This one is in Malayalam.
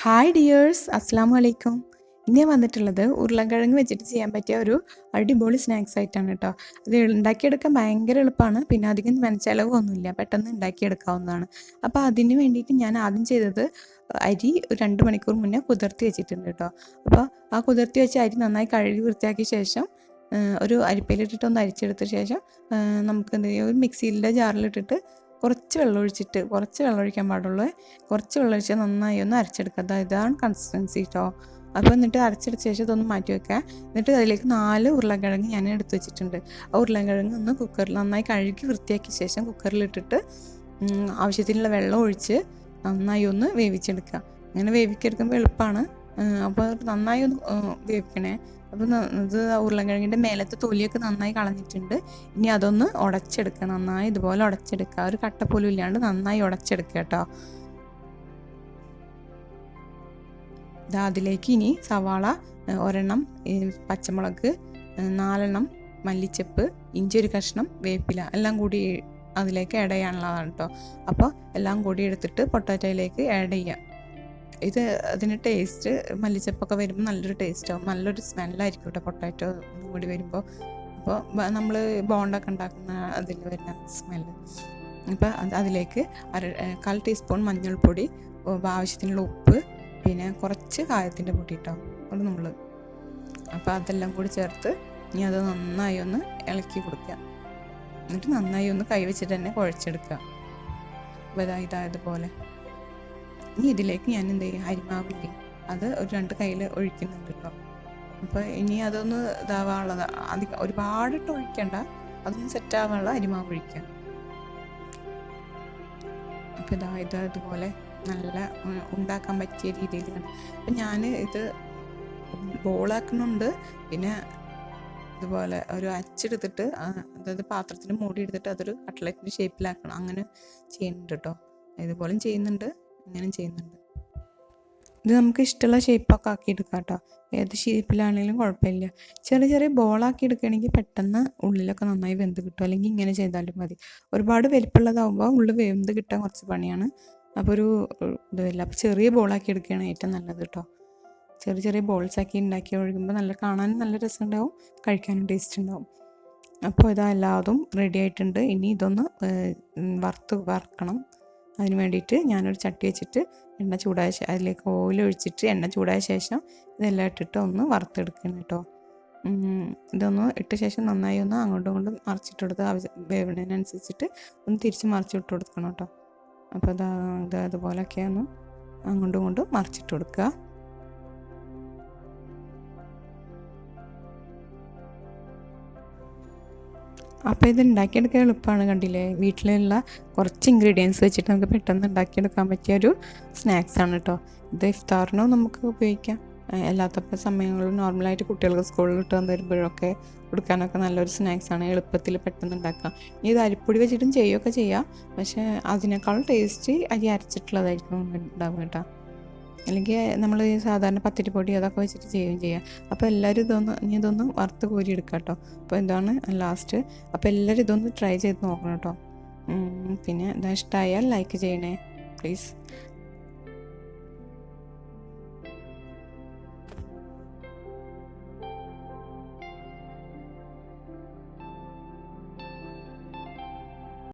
ഹായ് ഡിയേഴ്സ്, അസ്സാം വലൈക്കും. ഇനി ഞാൻ വന്നിട്ടുള്ളത് ഉരുളക്കിഴങ്ങ് വെച്ചിട്ട് ചെയ്യാൻ പറ്റിയ ഒരു അടിപൊളി സ്നാക്സ് ആയിട്ടാണ് കേട്ടോ. ഇത് ഉണ്ടാക്കിയെടുക്കാൻ ഭയങ്കര എളുപ്പമാണ്, പിന്നെ അധികം മെനച്ചെലവൊന്നുമില്ല, പെട്ടെന്ന് ഉണ്ടാക്കിയെടുക്കാവുന്നതാണ്. അപ്പോൾ അതിന് വേണ്ടിയിട്ട് ഞാൻ ആദ്യം ചെയ്തത് അരി 2 മണിക്കൂർ മുന്നേ കുതിർത്തി വെച്ചിട്ടുണ്ട് കേട്ടോ. അപ്പോൾ ആ കുതിർത്തി വെച്ച അരി നന്നായി കഴുകി വൃത്തിയാക്കിയ ശേഷം ഒരു അരിപ്പയിലിട്ടിട്ട് ഒന്ന് അരിച്ചെടുത്ത ശേഷം നമുക്ക് എന്ത് ചെയ്യും, ഒരു മിക്സിയിലെ ജാറിലിട്ടിട്ട് കുറച്ച് വെള്ളം ഒഴിക്കാൻ പാടുള്ളൂ. കുറച്ച് വെള്ളം ഒഴിച്ചാൽ നന്നായി ഒന്ന് അരച്ചെടുക്കുക. ഇതാണ് കൺസിസ്റ്റൻസി കേട്ടോ. അപ്പോൾ എന്നിട്ട് അരച്ചെടുത്ത ശേഷം ഇതൊന്ന് മാറ്റി വെക്കുക. എന്നിട്ട് അതിലേക്ക് 4 ഉരുളക്കിഴങ്ങ് ഞാൻ എടുത്ത് വെച്ചിട്ടുണ്ട്. ആ ഉരുളക്കിഴങ്ങ് ഒന്ന് കുക്കറിൽ നന്നായി കഴുകി വൃത്തിയാക്കിയ ശേഷം കുക്കറിലിട്ടിട്ട് ആവശ്യത്തിനുള്ള വെള്ളം ഒഴിച്ച് നന്നായി ഒന്ന് വേവിച്ചെടുക്കുക. അങ്ങനെ വേവിച്ചെടുക്കുമ്പോൾ എളുപ്പമാണ്. അപ്പോൾ നന്നായി ഒന്ന് വേവിക്കണേ. അപ്പോൾ ഇത് ഉരുളക്കിഴങ്ങിൻ്റെ മേലത്തെ തൊലിയൊക്കെ നന്നായി കളഞ്ഞിട്ടുണ്ട്. ഇനി അതൊന്ന് ഉടച്ചെടുക്കുക, നന്നായി ഇതുപോലെ ഉടച്ചെടുക്കുക. ഒരു കട്ട പോലും ഇല്ലാണ്ട് നന്നായി ഉടച്ചെടുക്കുക കേട്ടോ. അതിലേക്ക് ഇനി സവാള 1 പച്ചമുളക് 4 മല്ലിച്ചപ്പ്, ഇഞ്ചി ഒരു കഷ്ണം, വേപ്പില എല്ലാം കൂടി അതിലേക്ക് ആഡ് ചെയ്യാനുള്ളതാണ് കേട്ടോ. അപ്പോൾ എല്ലാം കൂടി എടുത്തിട്ട് പൊട്ടാറ്റോയിലേക്ക് ആഡ് ചെയ്യുക. ഇത് അതിന് ടേസ്റ്റ്, മല്ലിച്ചപ്പൊക്കെ വരുമ്പോൾ നല്ലൊരു ടേസ്റ്റ് ആവും, നല്ലൊരു സ്മെല്ലായിരിക്കും കേട്ടോ പൊട്ടാറ്റോ കൂടി വരുമ്പോൾ. അപ്പോൾ നമ്മൾ ബോണ്ടൊക്കെ ഉണ്ടാക്കുന്ന അതിൽ വരുന്ന സ്മെല്ല്. അപ്പോൾ അതിലേക്ക് 1/4 ടീസ്പൂൺ മഞ്ഞൾപ്പൊടി, ആവശ്യത്തിനുള്ള ഉപ്പ്, പിന്നെ കുറച്ച് കായത്തിൻ്റെ പൊടി കേട്ടോ, അത് നമ്മൾ. അപ്പോൾ അതെല്ലാം കൂടി ചേർത്ത് ഇനി അത് നന്നായി ഒന്ന് ഇളക്കി കൊടുക്കുക. എന്നിട്ട് നന്നായി ഒന്ന് കൈവച്ചിട്ട് തന്നെ കുഴച്ചെടുക്കുക. അപ്പോൾ ഇതുപോലെ. ഇനി ഇതിലേക്ക് ഞാൻ എന്ത് ചെയ്യും, അരിമാവില്ലേ അത് ഒരു 2 കയ്യിൽ ഒഴിക്കുന്നുണ്ട് കേട്ടോ. അപ്പോൾ ഇനി അതൊന്ന് ഇതാവാനുള്ളത്, ഒരുപാടിട്ട് ഒഴിക്കണ്ട, അതൊന്ന് സെറ്റാവാനുള്ള അരിമാവ് ഒഴിക്കുക. അപ്പോൾ ഇതുപോലെ നല്ല ഉണ്ടാക്കാൻ പറ്റിയ രീതിയിലാണ്. അപ്പം ഞാൻ ഇത് ബോളാക്കുന്നുണ്ട്, പിന്നെ ഇതുപോലെ ഒരു അച്ചെടുത്തിട്ട്, അതായത് പാത്രത്തിൽ മൂടി എടുത്തിട്ട് അതൊരു കട്ട്ലറ്റിൻ്റെ ഷേപ്പിലാക്കണം, അങ്ങനെ ചെയ്യുന്നുണ്ട് കേട്ടോ. ഇതുപോലും ചെയ്യുന്നുണ്ട്, ഇങ്ങനെ ചെയ്യുന്നുണ്ട്. ഇത് നമുക്ക് ഇഷ്ടമുള്ള ഷേപ്പൊക്കെ ആക്കിയെടുക്കാം കേട്ടോ. ഏത് ഷേപ്പിലാണെങ്കിലും കുഴപ്പമില്ല. ചെറിയ ബോളാക്കി എടുക്കുകയാണെങ്കിൽ പെട്ടെന്ന് ഉള്ളിലൊക്കെ നന്നായി വെന്ത് കിട്ടും. അല്ലെങ്കിൽ ഇങ്ങനെ ചെയ്താലും മതി. ഒരുപാട് വലിപ്പമുള്ളതാകുമ്പോൾ ഉള്ളിൽ വെന്ത് കിട്ടാൻ കുറച്ച് പണിയാണ്. അപ്പോൾ ഒരു ഇതുമില്ല. അപ്പോൾ ചെറിയ ബോളാക്കി എടുക്കുകയാണ് ഏറ്റവും നല്ലത് കേട്ടോ. ചെറിയ ബോൾസാക്കി ഉണ്ടാക്കി ഒഴുകുമ്പോൾ കാണാനും നല്ല രസമുണ്ടാവും, കഴിക്കാനും ടേസ്റ്റ് ഉണ്ടാവും. അപ്പോൾ എല്ലാതും റെഡി ആയിട്ടുണ്ട്. ഇനി ഇതൊന്ന് വറക്കണം. അതിന് വേണ്ടിയിട്ട് ഞാനൊരു ചട്ടി വെച്ചിട്ട് എണ്ണ ചൂടായ അതിലേക്ക് ഓയിൽ ഒഴിച്ചിട്ട് എണ്ണ ചൂടായ ശേഷം ഇതെല്ലാം ഇട്ടിട്ട് ഒന്ന് വറുത്തെടുക്കണം കേട്ടോ. ഇതൊന്ന് ഇട്ട ശേഷം നന്നായി ഒന്ന് അങ്ങോട്ടും ഇങ്ങോട്ടും മറിച്ചിട്ടെടുത്ത് വേവുന്നതിനനുസരിച്ചിട്ട് ഒന്ന് തിരിച്ച് മറിച്ചിട്ട് കൊടുക്കണം കേട്ടോ. അപ്പോൾ അതുപോലെയൊക്കെ ഒന്ന് അങ്ങോട്ടും ഇങ്ങോട്ടും മറിച്ചിട്ട് കൊടുക്കുക. അപ്പോൾ ഇത് ഉണ്ടാക്കിയെടുക്കാൻ എളുപ്പമാണ്, കണ്ടില്ലേ. വീട്ടിലുള്ള കുറച്ച് ഇൻഗ്രീഡിയൻസ് വെച്ചിട്ട് നമുക്ക് പെട്ടെന്ന് ഉണ്ടാക്കിയെടുക്കാൻ പറ്റിയൊരു സ്നാക്സാണ് കേട്ടോ. ഇത് ഇഫ്താറിനോ നമുക്ക് ഉപയോഗിക്കാം, അല്ലാത്തപ്പോൾ സമയങ്ങളിൽ നോർമലായിട്ട് കുട്ടികൾക്ക് സ്കൂളിൽ ഇട്ട് വരുമ്പോഴൊക്കെ കൊടുക്കാനൊക്കെ നല്ലൊരു സ്നാക്സാണ്, എളുപ്പത്തിൽ പെട്ടെന്ന് ഉണ്ടാക്കാം. ഇനി ഇത് അരിപ്പൊടി വെച്ചിട്ടും ചെയ്യുകയൊക്കെ ചെയ്യാം, പക്ഷേ അതിനേക്കാളും ടേസ്റ്റ് അരി അരച്ചിട്ടുള്ളതായിരിക്കും ഉണ്ടാവുക കേട്ടോ. അല്ലെങ്കിൽ നമ്മൾ സാധാരണ പത്തിരിപ്പൊടി അതൊക്കെ വെച്ചിട്ട് ചെയ്യുകയും ചെയ്യാം. അപ്പോൾ എല്ലാവരും ഇതൊന്ന് വറുത്ത് കോരി എടുക്കാം കേട്ടോ. അപ്പോൾ ഇതാണ് ലാസ്റ്റ്. അപ്പോൾ എല്ലാവരും ഇതൊന്ന് ട്രൈ ചെയ്ത് നോക്കണം കേട്ടോ. പിന്നെ ഇഷ്ടമായാൽ ലൈക്ക് ചെയ്യണേ പ്ലീസ്.